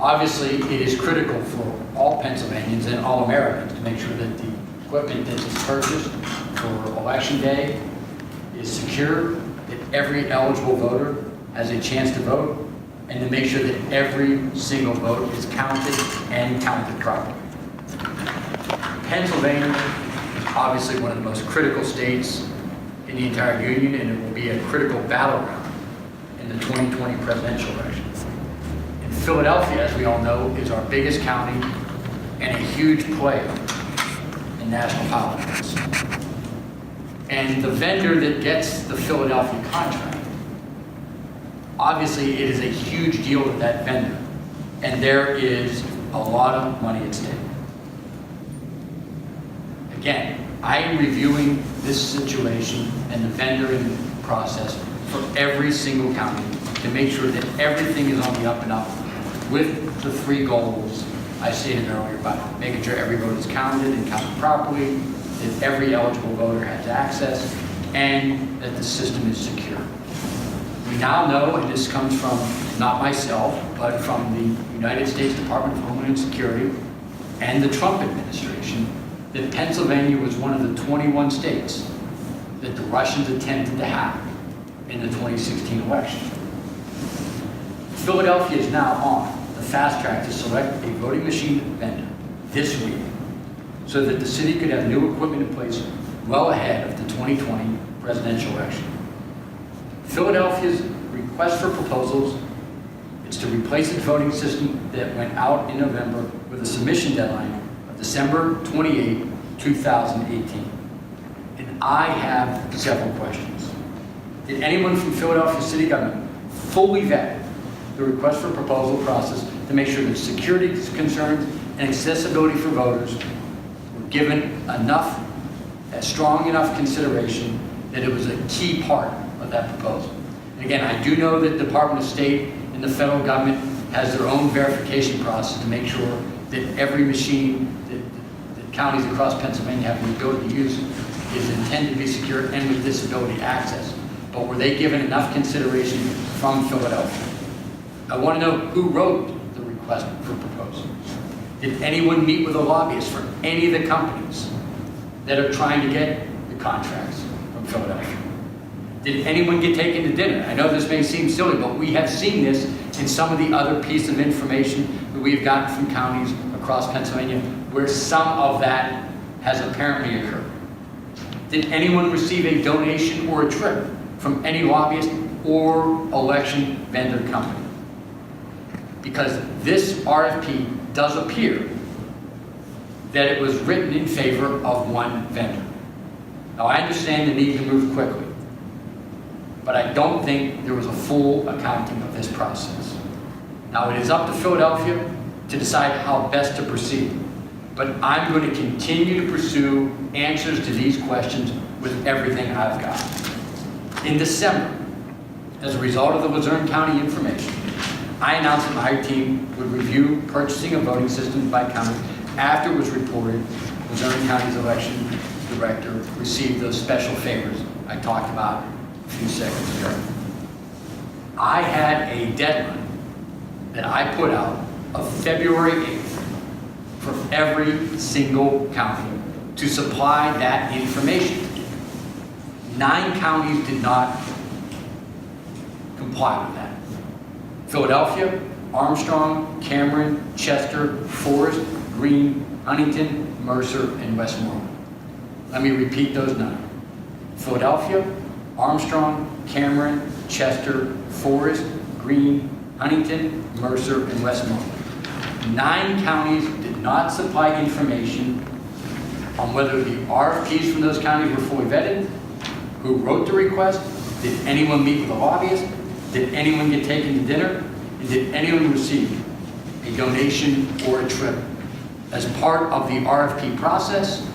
Obviously, it is critical for all Pennsylvanians and all Americans to make sure that the equipment that is purchased for Election Day is secure, that every eligible voter has a chance to vote, and to make sure that every single vote is counted and counted properly. Pennsylvania is obviously one of the most critical states in the entire union, and it will be a critical battleground in the 2020 presidential election. And Philadelphia, as we all know, is our biggest county and a huge player in national politics. And the vendor that gets the Philadelphia contract, obviously it is a huge deal to that vendor, and there is a lot of money at stake. Again, I am reviewing this situation and the vendor process for every single county to make sure that everything is on the up and up with the three goals I stated earlier about making sure every vote is counted and counted properly, that every eligible voter has access, and that the system is secure. We now know, and this comes from not myself, but from the United States Department of Homeland Security and the Trump administration, that Pennsylvania was one of the 21 states that the Russians attempted to hack in the 2016 election. Philadelphia is now on the fast track to select a voting machine vendor this week so that the city could have new equipment in place well ahead of the 2020 presidential election. Philadelphia's request for proposals is to replace its voting system that went out in November with a submission deadline of December 28, 2018. And I have several questions. Did anyone from Philadelphia city government fully vet the request for proposal process to make sure that security concerns and accessibility for voters were given enough, strong enough consideration that it was a key part of that proposal? And again, I do know that the Department of State and the federal government has their own verification process to make sure that every machine that counties across Pennsylvania have the ability to use is intended to be secure and with disability access. But were they given enough consideration from Philadelphia? I want to know who wrote the request for proposal. Did anyone meet with a lobbyist for any of the companies that are trying to get the contracts from Philadelphia? Did anyone get taken to dinner? I know this may seem silly, but we have seen this in some of the other pieces of information that we've gotten from counties across Pennsylvania where some of that has apparently occurred. Did anyone receive a donation or a trip from any lobbyist or election vendor company? Because this RFP does appear that it was written in favor of one vendor. Now, I understand the need to move quickly, but I don't think there was a full accounting of this process. Now, it is up to Philadelphia to decide how best to proceed, but I'm going to continue to pursue answers to these questions with everything I've got. In December, as a result of the Luzerne County information, I announced that my team would review purchasing of voting systems by county after it was reported Luzerne County's election director received those special favors I talked about a few seconds ago. I had a deadline that I put out of February 8th for every single county to supply that information. 9 counties did not comply with that. Philadelphia, Armstrong, Cameron, Chester, Forest, Greene, Huntington, Mercer, and Westmoreland. Let me repeat those 9. Philadelphia, Armstrong, Cameron, Chester, Forest, Greene, Huntington, Mercer, and Westmoreland. 9 counties did not supply information on whether the RFPs from those counties were fully vetted, who wrote the request, did anyone meet with a lobbyist, did anyone get taken to dinner, and did anyone receive a donation or a trip as part of the RFP process,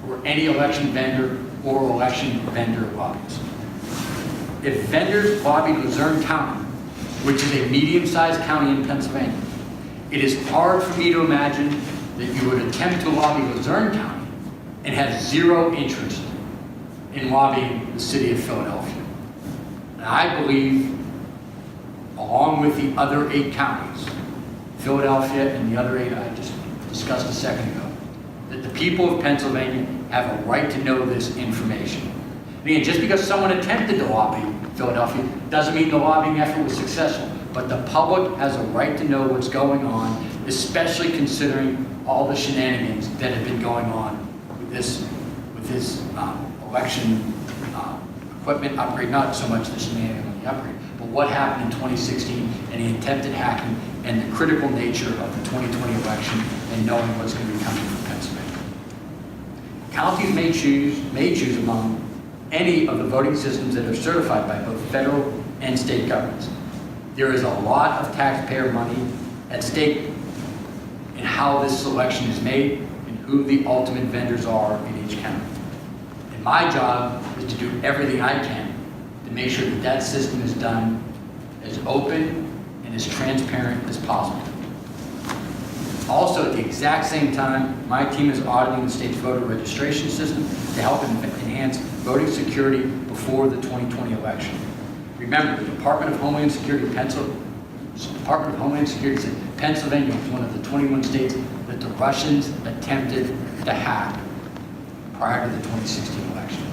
or any election vendor or election vendor lobbies. If vendors lobbied Luzerne County, which is a medium-sized county in Pennsylvania, it is hard for me to imagine that you would attempt to lobby Luzerne County and have zero interest in lobbying the city of Philadelphia. And I believe, along with the other 8 counties, Philadelphia, and the other 8 I just discussed a second ago, that the people of Pennsylvania have a right to know this information. Again, just because someone attempted to lobby Philadelphia doesn't mean the lobbying effort was successful, but the public has a right to know what's going on, especially considering all the shenanigans that have been going on with this election equipment upgrade, not so much the shenanigans on the upgrade, but what happened in 2016 and the attempted hacking and the critical nature of the 2020 election and knowing what's going to be coming from Pennsylvania. Counties may choose among any of the voting systems that are certified by both federal and state governments. There is a lot of taxpayer money at stake in how this selection is made and who the ultimate vendors are in each county. And my job is to do everything I can to make sure that that system is done as open and as transparent as possible. Also, at the exact same time, my team is auditing the state's voter registration system to help enhance voting security before the 2020 election. Remember, the Department of Homeland Security said Pennsylvania was one of the 21 states that the Russians attempted to hack prior to the 2016 election.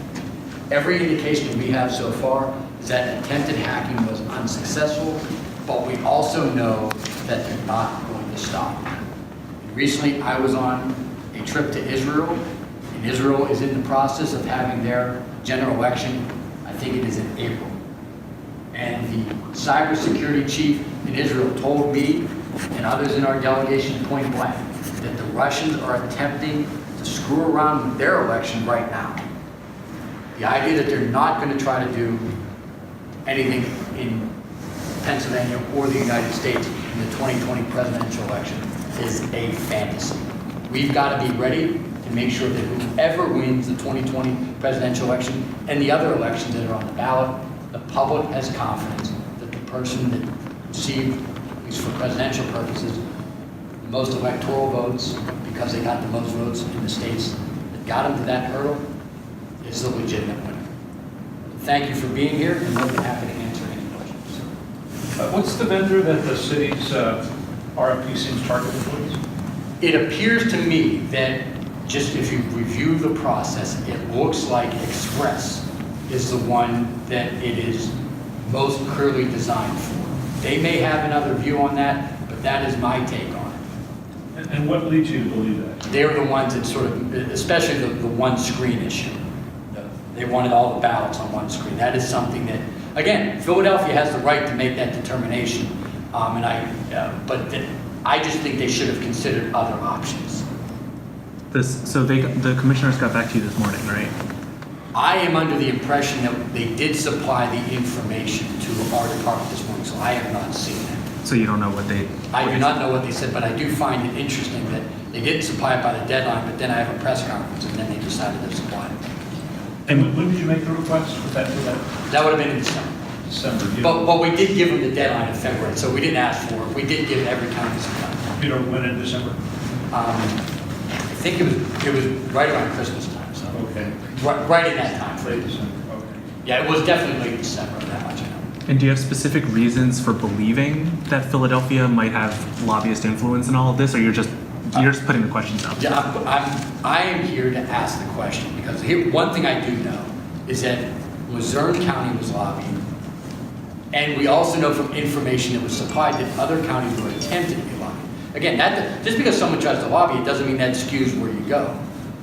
Every indication that we have so far is that attempted hacking was unsuccessful, but we also know that they're not going to stop. Recently, I was on a trip to Israel, and Israel is in the process of having their general election. I think it is in April. And the cybersecurity chief in Israel told me and others in our delegation point blank that the Russians are attempting to screw around with their election right now. The idea that they're not going to try to do anything in Pennsylvania or the United States in the 2020 presidential election is a fantasy. We've got to be ready to make sure that whoever wins the 2020 presidential election and the other elections that are on the ballot, the public has confidence that the person that received, at least for presidential purposes, the most electoral votes, because they got the most votes in the states that got them to that hurdle, is the legitimate winner. Thank you for being here, and we'll be happy to answer any questions. What's the vendor that the city's RFP seems targeted towards? It appears to me that just if you review the process, it looks like Express is the one that it is most clearly designed for. They may have another view on that, but that is my take on it. And what leads you to believe that? They're the ones that sort of, especially the one screen issue. They wanted all the ballots on one screen. That is something that, again, Philadelphia has the right to make that determination. But I just think they should have considered other options. So the commissioners got back to you this morning, right? I am under the impression that they did supply the information to our department this morning, so I have not seen it. So you don't know what they... I do not know what they said, but I do find it interesting that they didn't supply it by the deadline, but then I have a press conference, and then they decided to supply it. And when did you make the request for that? That would have been in December. December. But we did give them the deadline in February, so we didn't ask for it. We did give every county some time. You know when in December? I think it was right around Christmas time, so. Okay. Right in that time frame. Late December, okay. Yeah, it was definitely late December, that much I know. And do you have specific reasons for believing that Philadelphia might have lobbyist influence in all of this, or you're just putting the questions out there? Yeah, I am here to ask the question, because here, one thing I do know is that Luzerne County was lobbying, and we also know from information that was supplied that other counties were attempting to be lobbying. Again, just because someone tries to lobby, it doesn't mean that skews where you go.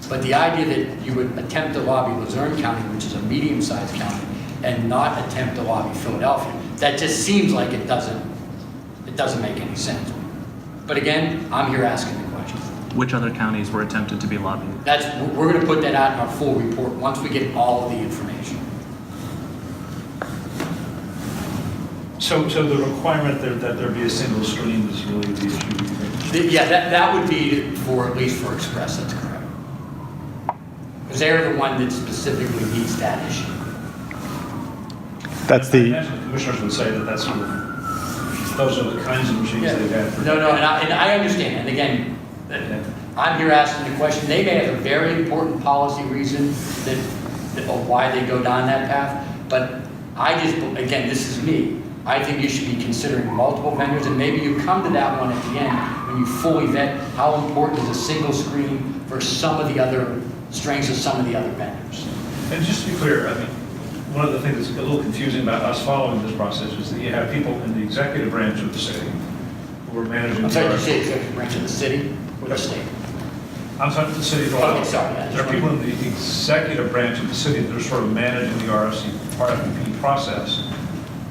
But the idea that you would attempt to lobby Luzerne County, which is a medium-sized county, and not attempt to lobby Philadelphia, that just seems like it doesn't make any sense. But again, I'm here asking the question. Which other counties were attempted to be lobbied? We're going to put that out in our full report once we get all of the information. So the requirement that there be a single screen is really the issue? Yeah, that would be at least for Express, that's correct. Because they're the one that specifically meets that issue. That's I the... imagine the commissioners would say that those are the kinds of machines they've had for... No, and I understand. And again, I'm here asking the question. They may have a very important policy reason of why they go down that path. But again, this is me. I think you should be considering multiple vendors, and maybe you come to that one at the end when you fully vet how important is a single screen for some of the other strengths of some of the other vendors. And just to be clear, I mean, one of the things that's a little confusing about us following this process is that you have people in the executive branch of the city who are managing. I'm sorry, did you say executive branch of the city or the state? I'm talking to the city. Oh, sorry. Yeah, There are people in the executive branch of the city that are sort of managing the RFP process.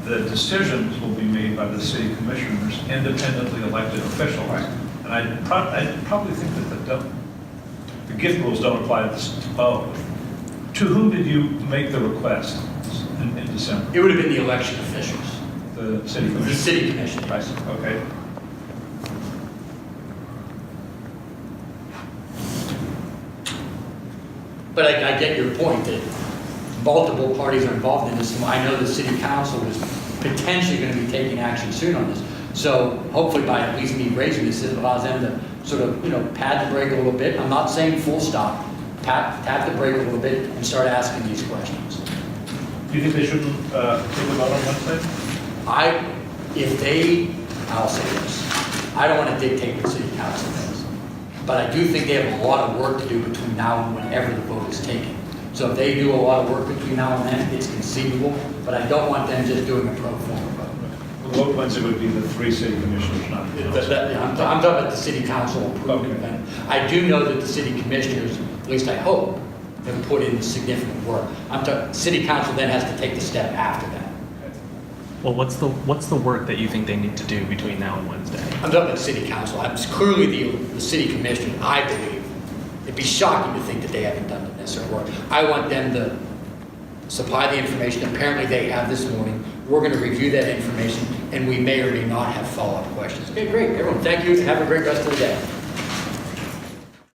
The decisions will be made by the city commissioners, independently elected officials. Right. And I probably think that the gift rules don't apply to both. To whom did you make the request in December? It would have been the election officials, The city the commission? city commission. Right, okay. But I get your point that multiple parties are involved in this. And I know the city council is potentially going to be taking action soon on this. So hopefully by at least me raising this, it allows them to sort of, pad the brake a little bit. I'm not saying full stop, tap the brake a little bit and start asking these questions. Do you think they shouldn't take a vote on Wednesday? I'll say this, I don't want to dictate what city council does, but I do think they have a lot of work to do between now and whenever the vote is taken. So if they do a lot of work between now and then, it's conceivable, but I don't want them just doing a pro forma vote. The vote Wednesday would be the 3 city commissioners, not the council. I'm talking about the city council approving Okay. event. I do know that the city commissioners, at least I hope, have put in significant work. City council then has to take the step after that. Well, what's the work that you think they need to do between now and Wednesday? I'm talking about city council. It's clearly the city commissioners, I believe. It'd be shocking to think that they haven't done the necessary work. I want them to supply the information. Apparently they have this morning. We're going to review that information, and we may or may not have follow-up questions. Okay, great. Everyone, thank you. Have a great rest of the day.